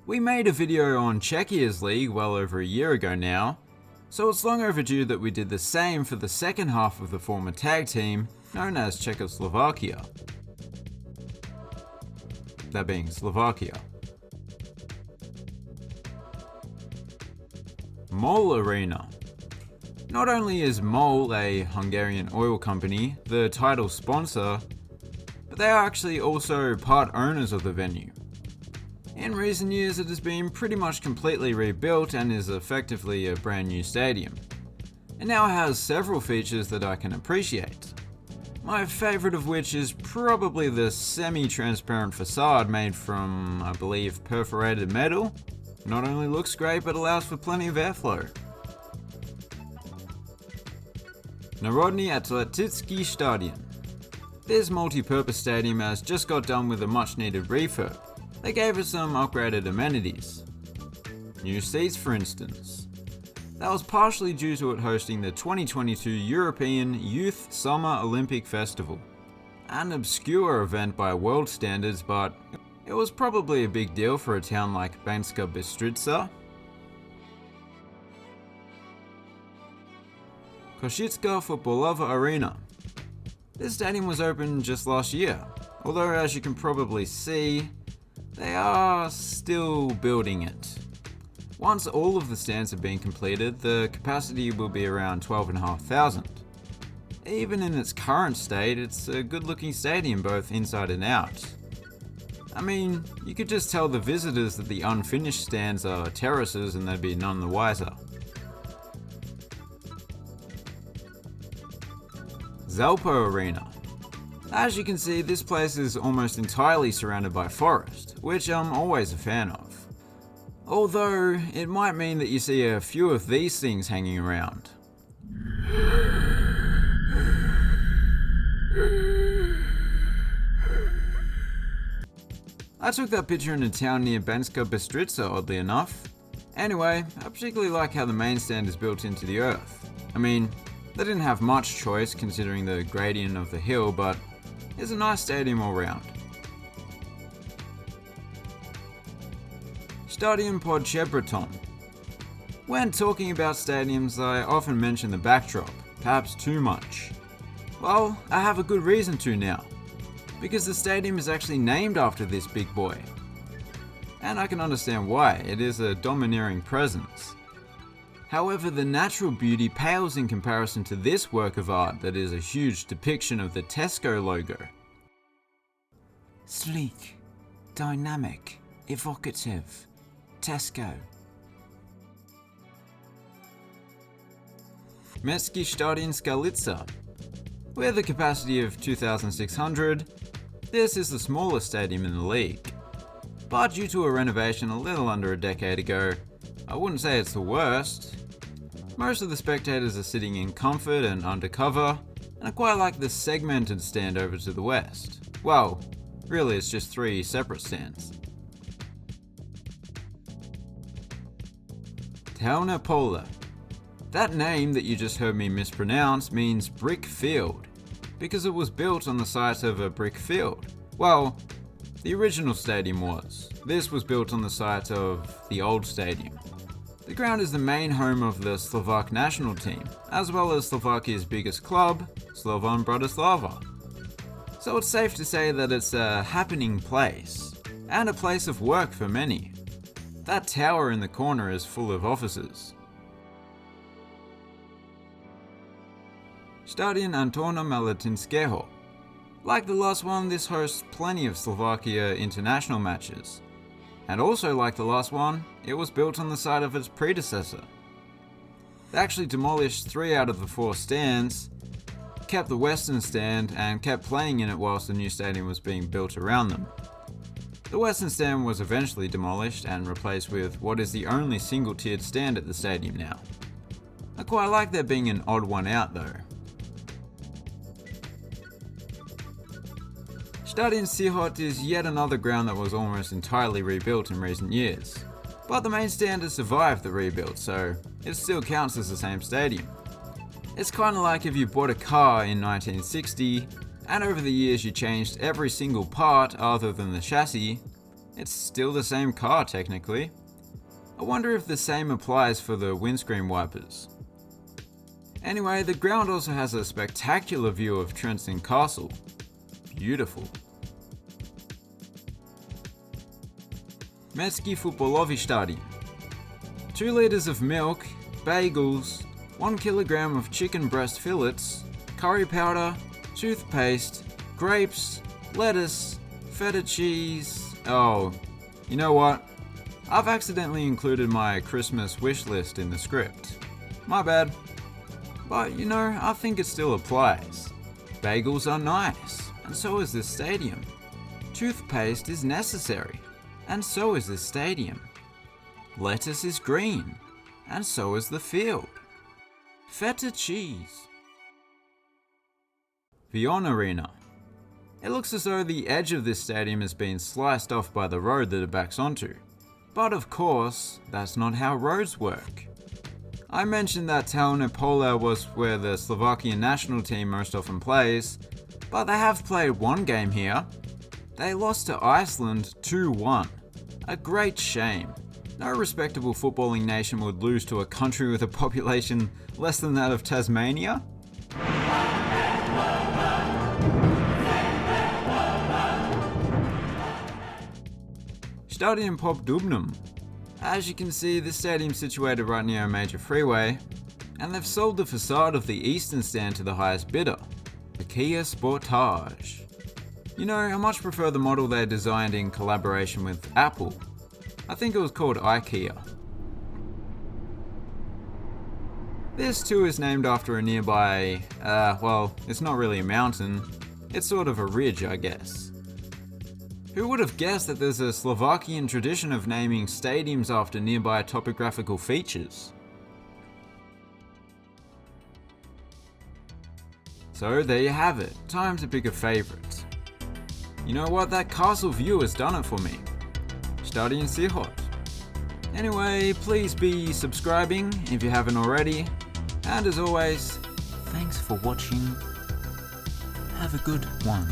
We made a video on Czechia's league well over a year ago now, so it's long overdue that we did the same for the second half of the former tag team known as Czechoslovakia. That being Slovakia. MOL Arena. Not only is MOL, a Hungarian oil company, the title sponsor, but they are actually also part owners of the venue. In recent years it has been pretty much completely rebuilt and is effectively a brand new stadium. It now has several features that I can appreciate. My favourite of which is probably the semi-transparent facade made from, I believe, perforated metal. Not only looks great but allows for plenty of airflow. Narodny Atleticki Stadion. This multi-purpose stadium has just got done with a much needed refurb. They gave it some upgraded amenities. New seats, for instance. That was partially due to it hosting the 2022 European Youth Summer Olympic Festival. An obscure event by world standards, but it was probably a big deal for a town like Banská Bystrica. Košická Futbalová Arena. This stadium was opened just last year, although as you can probably see, they are still building it. Once all of the stands have been completed, the capacity will be around 12,500. Even in its current state, it's a good looking stadium both inside and out. I mean, you could just tell the visitors that the unfinished stands are terraces and they'd be none the wiser. Zalpo Arena. As you can see, this place is almost entirely surrounded by forest, which I'm always a fan of. Although, it might mean that you see a few of these things hanging around. I took that picture in a town near Banská Bystrica, oddly enough. Anyway, I particularly like how the main stand is built into the earth. I mean, they didn't have much choice considering the gradient of the hill, but it's a nice stadium all round. Stadium Podchebreton. When talking about stadiums, I often mention the backdrop, perhaps too much. Well, I have a good reason to now, because the stadium is actually named after this big boy. And I can understand why, it is a domineering presence. However, the natural beauty pales in comparison to this work of art that is a huge depiction of the Tesco logo. Sleek, dynamic, evocative, Tesco. Mestski Stadion Skalica. With a capacity of 2,600, this is the smallest stadium in the league. But due to a renovation a little under a decade ago, I wouldn't say it's the worst. Most of the spectators are sitting in comfort and under cover, and I quite like the segmented stand over to the west. Well, really it's just 3 separate stands. Taunapola. That name that you just heard me mispronounce means brick field, because it was built on the site of a brick field. Well, the original stadium was. This was built on the site of the old stadium. The ground is the main home of the Slovak national team, as well as Slovakia's biggest club, Slovan Bratislava. So it's safe to say that it's a happening place, and a place of work for many. That tower in the corner is full of offices. Stadion Antona Maletinskeho. Like the last one, this hosts plenty of Slovakia international matches. And also like the last one, it was built on the site of its predecessor. They actually demolished 3 out of the 4 stands, kept the western stand, and kept playing in it whilst the new stadium was being built around them. The western stand was eventually demolished and replaced with what is the only single-tiered stand at the stadium now. I quite like there being an odd one out though. Stadion Sihot is yet another ground that was almost entirely rebuilt in recent years. But the main stand has survived the rebuild, so it still counts as the same stadium. It's kinda like if you bought a car in 1960, and over the years you changed every single part other than the chassis, It's still the same car technically. I wonder if the same applies for the windscreen wipers. Anyway, the ground also has a spectacular view of Trenton Castle. Beautiful. Mestski futbolovi stadion. 2 liters of milk, bagels, 1 kilogram of chicken breast fillets, curry powder, toothpaste, grapes, lettuce, feta cheese. Oh, you know what? I've accidentally included my Christmas wish list in the script. My bad. But you know, I think it still applies. Bagels are nice, and so is this stadium. Toothpaste is necessary, and so is this stadium. Lettuce is green, and so is the field. Feta cheese. Vion Arena. It looks as though the edge of this stadium has been sliced off by the road that it backs onto. But of course, that's not how roads work. I mentioned that Telne Pole was where the Slovakian national team most often plays, but they have played one game here. They lost to Iceland 2-1. A great shame. No respectable footballing nation would lose to a country with a population less than that of Tasmania. Stadion Pop Dubnum. As you can see, this stadium's situated right near a major freeway, and they've sold the facade of the eastern stand to the highest bidder, the Kia Sportage. You know, I much prefer the model they designed in collaboration with Apple. I think it was called IKEA. This too is named after a nearby, well, it's not really a mountain, it's sort of a ridge, I guess. Who would have guessed that there's a Slovakian tradition of naming stadiums after nearby topographical features? So there you have it, time to pick a favourite. You know what, that castle view has done it for me. Stadion Sihot. Anyway, please be subscribing if you haven't already, and as always, thanks for watching. Have a good one.